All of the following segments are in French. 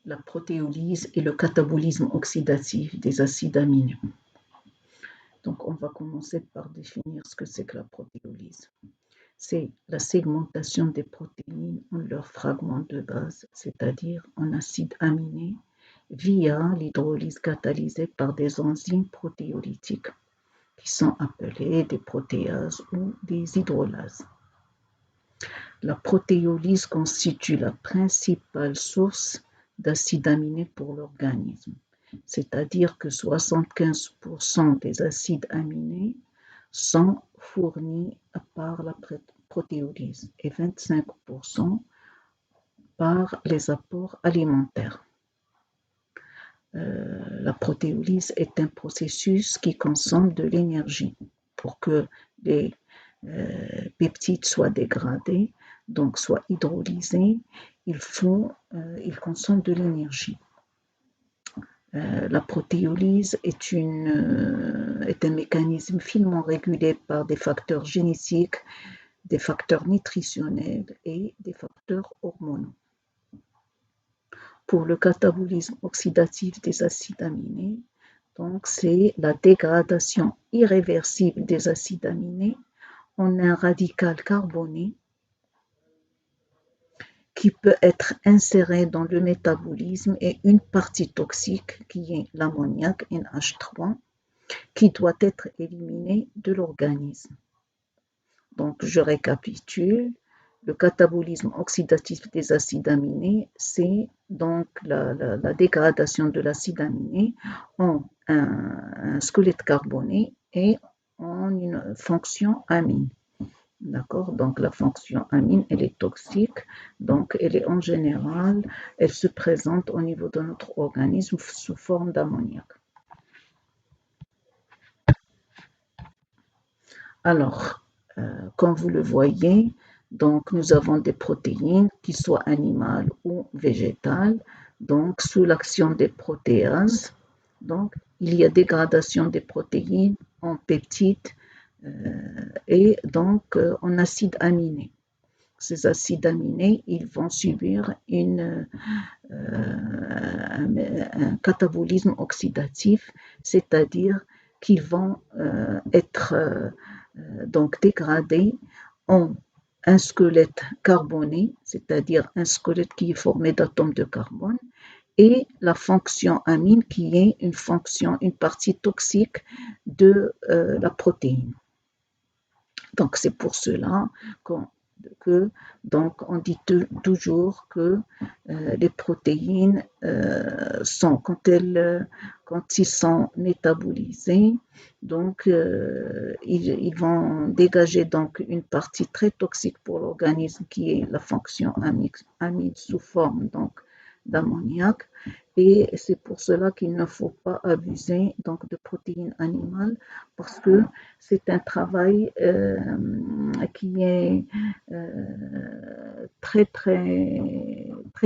la protéolyse et le catabolisme oxydatif des acides aminés. Donc, on va commencer par définir ce que c'est que la protéolyse. C'est la segmentation des protéines en leurs fragments de base, c'est-à-dire en acides aminés, via l'hydrolyse catalysée par des enzymes protéolytiques, qui sont appelées des protéases ou des hydrolases. La protéolyse constitue la principale source d'acides aminés pour l'organisme, c'est-à-dire que 75% des acides aminés sont fournis par la protéolyse et 25% par les apports alimentaires. La protéolyse est un processus qui consomme de l'énergie pour que les peptides soient dégradés, donc soient hydrolysés, ils consomment de l'énergie. La protéolyse est un mécanisme finement régulé par des facteurs génétiques, des facteurs nutritionnels et des facteurs hormonaux. Pour le catabolisme oxydatif des acides aminés, donc c'est la dégradation irréversible des acides aminés en un radical carboné qui peut être inséré dans le métabolisme et une partie toxique qui est l'ammoniac NH3 qui doit être éliminée de l'organisme. Donc je récapitule, le catabolisme oxydatif des acides aminés, c'est donc la dégradation de l'acide aminé en un squelette carboné et en une fonction amine. D'accord, donc la fonction amine, elle est toxique, donc elle est en général, elle se présente au niveau de notre organisme sous forme d'ammoniac. Alors, comme vous le voyez, donc nous avons des protéines qui soient animales ou végétales, donc sous l'action des protéases, donc il y a dégradation des protéines en peptides, et donc en acides aminés. Ces acides aminés, ils vont subir un catabolisme oxydatif, c'est-à-dire qu'ils vont être donc dégradés en un squelette carboné, c'est-à-dire un squelette qui est formé d'atomes de carbone, et la fonction amine qui est une partie toxique de la protéine. Donc c'est pour cela qu'on dit toujours que les protéines quand ils sont métabolisés, donc ils vont dégager donc une partie très toxique pour l'organisme qui est la fonction amine sous forme donc d'ammoniac, et c'est pour cela qu'il ne faut pas abuser donc de protéines animales parce que c'est un travail qui est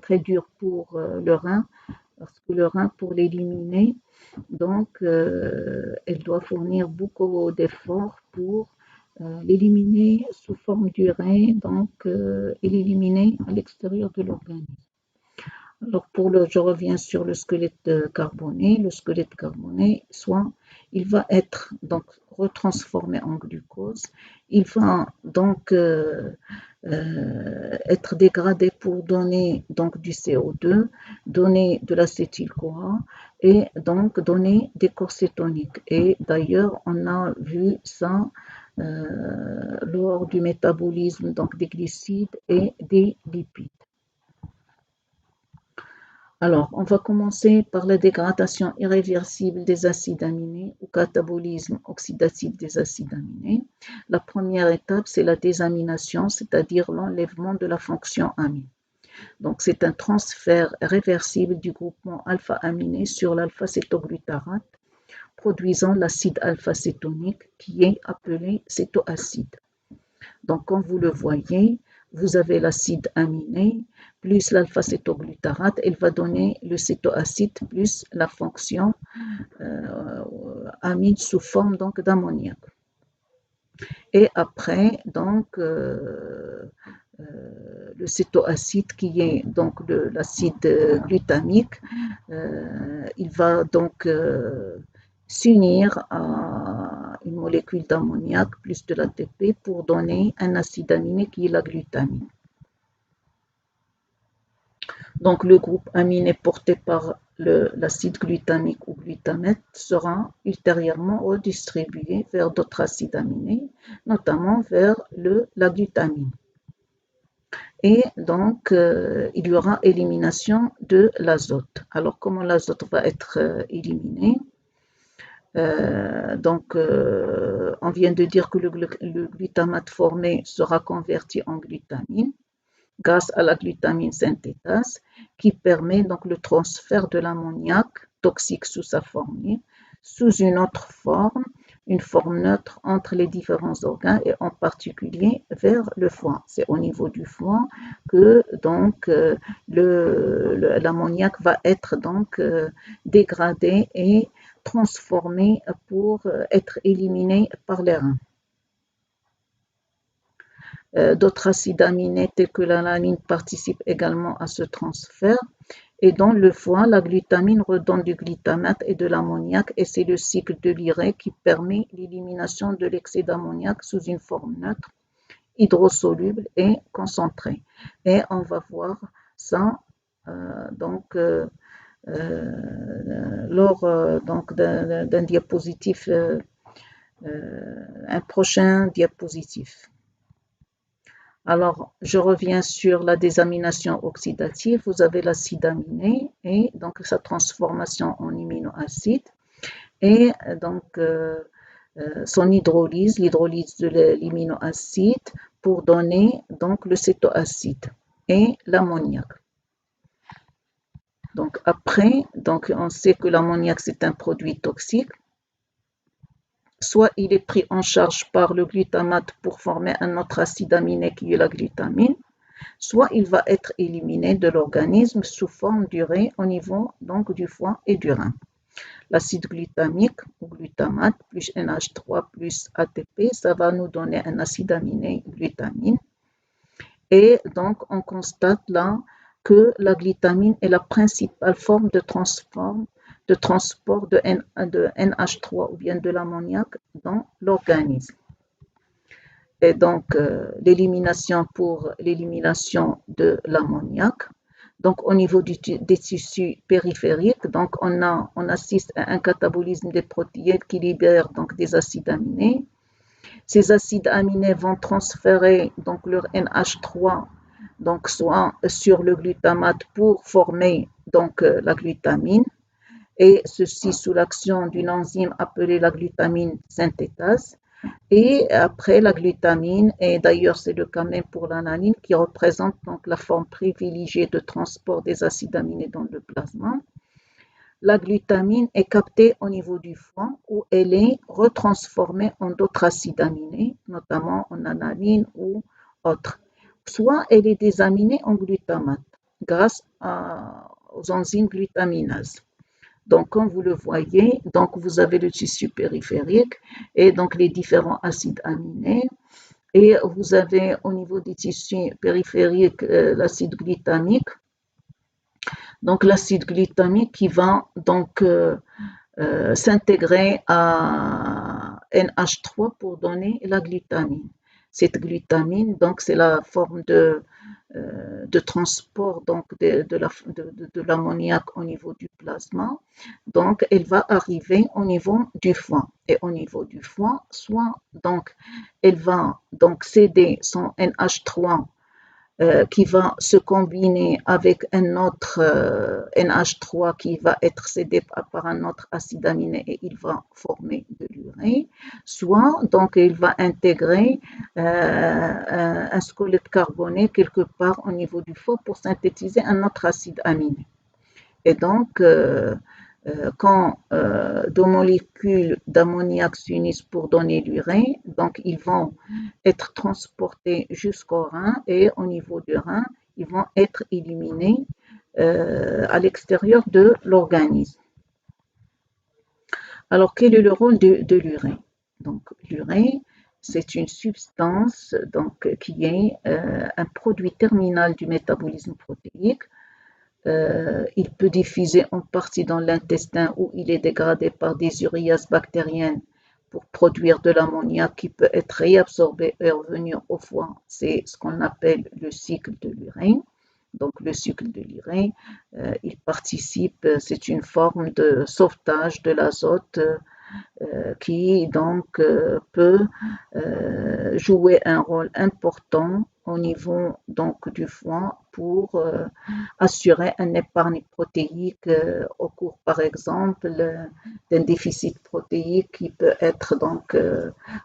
très dur pour le rein, parce que le rein, pour l'éliminer, donc elle doit fournir beaucoup d'efforts pour l'éliminer sous forme d'urine, donc et l'éliminer à l'extérieur de l'organisme. Alors je reviens sur le squelette carboné. Le squelette carboné, soit il va être donc retransformé en glucose, il va donc être dégradé pour donner donc du CO2, donner de l'acétyl-CoA et donc donner des corps cétoniques. Et d'ailleurs, on a vu ça lors du métabolisme donc des glucides et des lipides. Alors, on va commencer par la dégradation irréversible des acides aminés ou catabolisme oxydatif des acides aminés. La première étape, c'est la désamination, c'est-à-dire l'enlèvement de la fonction amine. Donc, c'est un transfert réversible du groupement alpha-aminé sur l'alpha-cétoglutarate, produisant l'acide alpha-cétonique qui est appelé cétoacide. Donc, comme vous le voyez, vous avez l'acide aminé plus l'alpha-cétoglutarate, elle va donner le cétoacide plus la fonction amine sous forme donc d'ammoniac. Et après, donc, le le cétoacide qui est donc l'acide glutamique, il va donc s'unir à une molécule d'ammoniac plus de l'ATP pour donner un acide aminé qui est la glutamine. Donc le groupe aminé porté par l'acide glutamique ou glutamate sera ultérieurement redistribué vers d'autres acides aminés, notamment vers la glutamine. Et donc, il y aura élimination de l'azote. Alors, comment l'azote va être éliminé? On vient de dire que le glutamate formé sera converti en glutamine grâce à la glutamine synthétase qui permet donc le transfert de l'ammoniac toxique sous sa forme sous une autre forme, une forme neutre entre les différents organes et en particulier vers le foie. C'est au niveau du foie que donc l'ammoniac va être donc dégradé et transformé pour être éliminé par les reins. D'autres acides aminés tels que l'alanine participent également à ce transfert. Et dans le foie, la glutamine redonne du glutamate et de l'ammoniac et c'est le cycle de l'urée qui permet l'élimination de l'excès d'ammoniac sous une forme neutre, hydrosoluble et concentrée. Et on va voir ça lors d'un diapositif, un prochain diapositif. Alors, je reviens sur la désamination oxydative. Vous avez l'acide aminé et donc sa transformation en aminoacide et donc son hydrolyse, l'hydrolyse de l'aminoacide pour donner donc le cétoacide et l'ammoniac. Donc après, donc on sait que l'ammoniac c'est un produit toxique. Soit il est pris en charge par le glutamate pour former un autre acide aminé qui est la glutamine, soit il va être éliminé de l'organisme sous forme d'urée au niveau donc du foie et du rein. L'acide glutamique ou glutamate plus NH3 plus ATP, ça va nous donner un acide aminé glutamine. Et donc on constate là que la glutamine est la principale forme de transport de NH3 ou bien de l'ammoniac dans l'organisme. Et donc, l'élimination pour l'élimination de l'ammoniac. Donc, au niveau des tissus périphériques, donc on assiste à un catabolisme des protéines qui libèrent donc des acides aminés. Ces acides aminés vont transférer donc leur NH3 donc soit sur le glutamate pour former donc la glutamine. Et ceci sous l'action d'une enzyme appelée la glutamine synthétase. Et après la glutamine, et d'ailleurs c'est le cas même pour l'alanine qui représente donc la forme privilégiée de transport des acides aminés dans le plasma, la glutamine est captée au niveau du foie où elle est retransformée en d'autres acides aminés, notamment en alanine ou autres. Soit elle est désaminée en glutamate grâce aux enzymes glutaminases. Donc, comme vous le voyez, donc vous avez le tissu périphérique et donc les différents acides aminés. Et vous avez au niveau des tissus périphériques l'acide glutamique. Donc, l'acide glutamique qui va donc s'intégrer à NH3 pour donner la glutamine. Cette glutamine, donc, c'est la forme de transport donc de l'ammoniac au niveau du plasma. Donc, elle va arriver au niveau du foie. Et au niveau du foie, soit donc elle va donc céder son NH3 qui va se combiner avec un autre NH3 qui va être cédé par un autre acide aminé et il va former de l'urée, soit donc il va intégrer un squelette carboné quelque part au niveau du foie pour synthétiser un autre acide aminé. Et donc, quand deux molécules d'ammoniac s'unissent pour donner l'urée, donc ils vont être transportés jusqu'au rein et au niveau du rein, ils vont être éliminés à l'extérieur de l'organisme. Alors, quel est le rôle de l'urée? Donc, l'urée, c'est une substance donc, qui est un produit terminal du métabolisme protéique. Il peut diffuser en partie dans l'intestin où il est dégradé par des uréases bactériennes pour produire de l'ammoniac qui peut être réabsorbé et revenir au foie. C'est ce qu'on appelle le cycle de l'urine. Donc le cycle de l'urine, il participe, c'est une forme de sauvetage de l'azote qui donc peut jouer un rôle important au niveau donc du foie pour assurer un épargne protéique au cours par exemple d'un déficit protéique qui peut être donc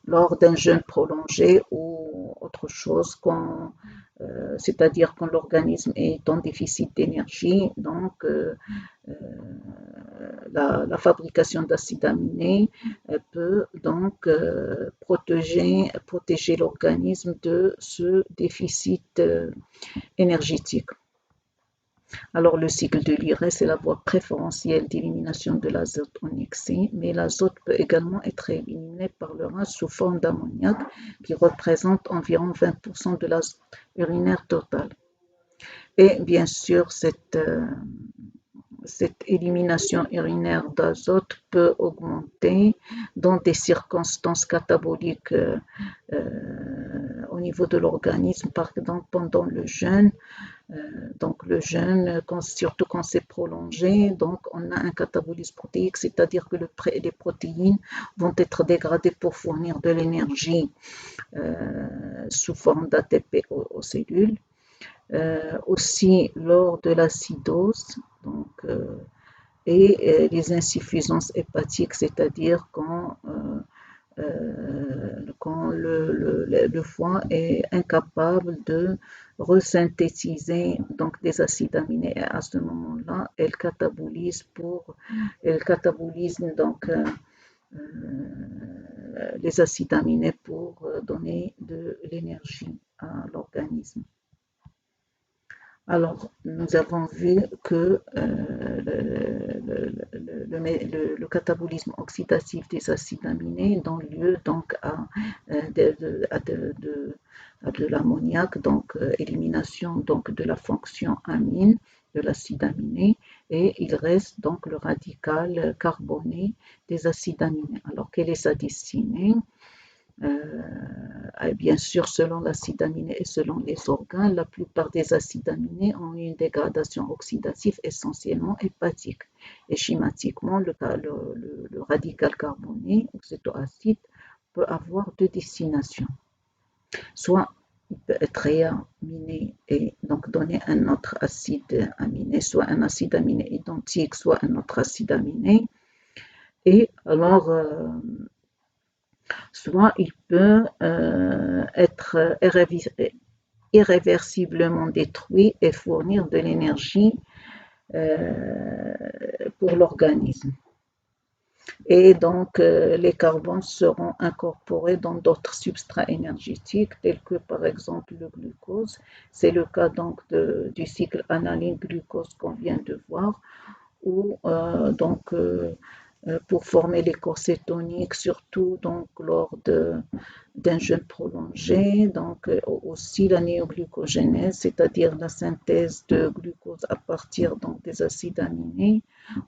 lors d'un jeûne prolongé ou autre chose c'est-à-dire quand l'organisme est en déficit d'énergie, donc la fabrication d'acides aminés peut donc protéger l'organisme de ce déficit énergétique. Alors le cycle de l'urée, c'est la voie préférentielle d'élimination de l'azote en excès, mais l'azote peut également être éliminé par le rein sous forme d'ammoniac qui représente environ 20% de l'azote urinaire total. Et bien sûr, cette élimination urinaire d'azote peut augmenter dans des circonstances cataboliques au niveau de l'organisme, par exemple pendant le jeûne. Donc le jeûne, surtout quand c'est prolongé, donc on a un catabolisme protéique, c'est-à-dire que les protéines vont être dégradées pour fournir de l'énergie sous forme d'ATP aux cellules. Aussi lors de l'acidose, donc, et les insuffisances hépatiques, c'est-à-dire quand le foie est incapable de resynthétiser donc des acides aminés. Et à ce moment-là, elle catabolise donc les acides aminés pour donner de l'énergie à l'organisme. Alors, nous avons vu que le catabolisme oxydatif des acides aminés donne lieu donc à de l'ammoniac, donc élimination donc de la fonction amine de l'acide aminé, et il reste donc le radical carboné des acides aminés. Alors, quelle est sa destinée? Bien sûr, selon l'acide aminé et selon les organes, la plupart des acides aminés ont une dégradation oxydative essentiellement hépatique. Et schématiquement, le radical carboné, oxytoacide, peut avoir deux destinations. Soit il peut être réaminé et donc donner un autre acide aminé, soit un acide aminé identique, soit un autre acide aminé. Et alors, soit il peut être irréversiblement détruit et fournir de l'énergie pour l'organisme. Et donc, les carbones seront incorporés dans d'autres substrats énergétiques, tels que par exemple le glucose. C'est le cas donc du cycle aniline-glucose qu'on vient de voir, où donc pour former les corps cétoniques, surtout donc lors d'un jeûne prolongé, donc aussi la néoglucogénèse, c'est-à-dire la synthèse de glucose à partir donc des acides aminés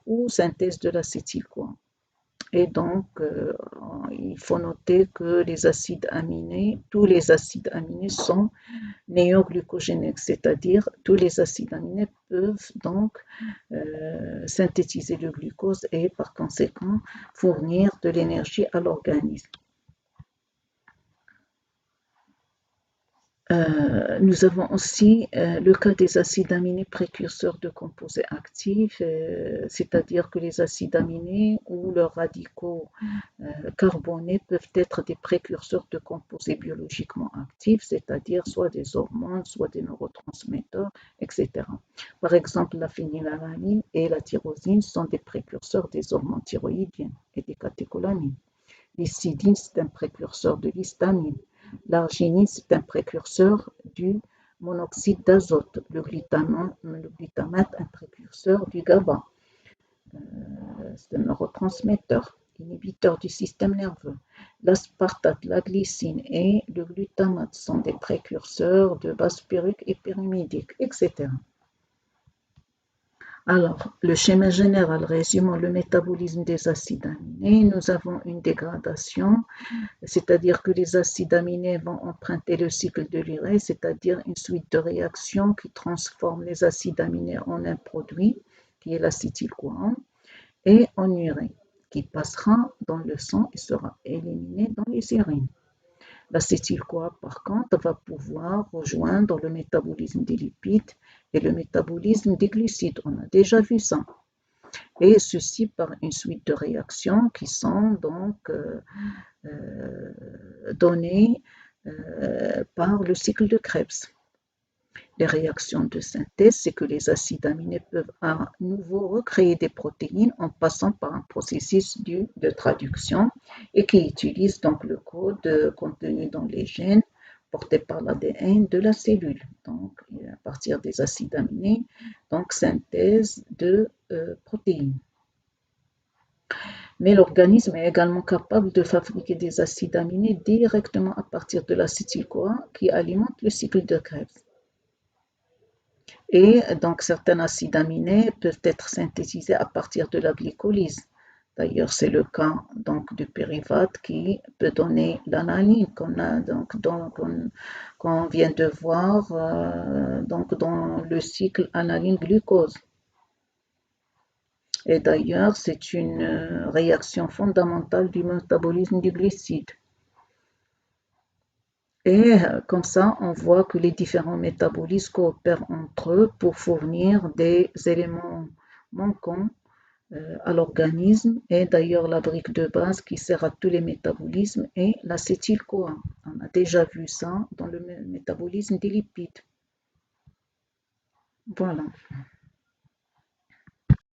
ou synthèse de l'acétyl-CoA. Et donc, il faut noter que les acides aminés, tous les acides aminés sont néoglucogéniques, c'est-à-dire tous les acides aminés peuvent donc synthétiser le glucose et par conséquent fournir de l'énergie à l'organisme. Nous avons aussi le cas des acides aminés précurseurs de composés actifs, c'est-à-dire que les acides aminés ou leurs radicaux carbonés peuvent être des précurseurs de composés biologiquement actifs, c'est-à-dire soit des hormones, soit des neurotransmetteurs, etc. Par exemple, la phénylalanine et la tyrosine sont des précurseurs des hormones thyroïdiennes et des catécholamines. L'histidine, c'est un précurseur de l'histamine. L'arginine, c'est un précurseur du monoxyde d'azote. Le glutamate, un précurseur du GABA. C'est un neurotransmetteur, inhibiteur du système nerveux. l'aspartate, la glycine et le glutamate sont des précurseurs de base pyruvique et pyrimidique, etc. Alors, le schéma général résumant le métabolisme des acides aminés, nous avons une dégradation, c'est-à-dire que les acides aminés vont emprunter le cycle de l'urée, c'est-à-dire une suite de réactions qui transforment les acides aminés en un produit, qui est l'acétyl-CoA, et en urée, qui passera dans le sang et sera éliminé dans les urines. L'acétyl-CoA, par contre, va pouvoir rejoindre le métabolisme des lipides et le métabolisme des glucides. On a déjà vu ça. Et ceci par une suite de réactions qui sont donc données par le cycle de Krebs. Les réactions de synthèse, c'est que les acides aminés peuvent à nouveau recréer des protéines en passant par un processus de traduction et qui utilise donc le code contenu dans les gènes porté par l'ADN de la cellule. Donc, à partir des acides aminés, donc synthèse de protéines. Mais l'organisme est également capable de fabriquer des acides aminés directement à partir de l'acétyl-CoA qui alimente le cycle de Krebs. Et donc certains acides aminés peuvent être synthétisés à partir de la glycolyse. D'ailleurs, c'est le cas donc du pyruvate qui peut donner l'analine qu'on vient de voir donc dans le cycle analine-glucose. Et d'ailleurs, c'est une réaction fondamentale du métabolisme du glucide. Et comme ça, on voit que les différents métabolismes coopèrent entre eux pour fournir des éléments manquants à l'organisme. Et d'ailleurs, la brique de base qui sert à tous les métabolismes est l'acétyl-CoA. On a déjà vu ça dans le métabolisme des lipides. Voilà.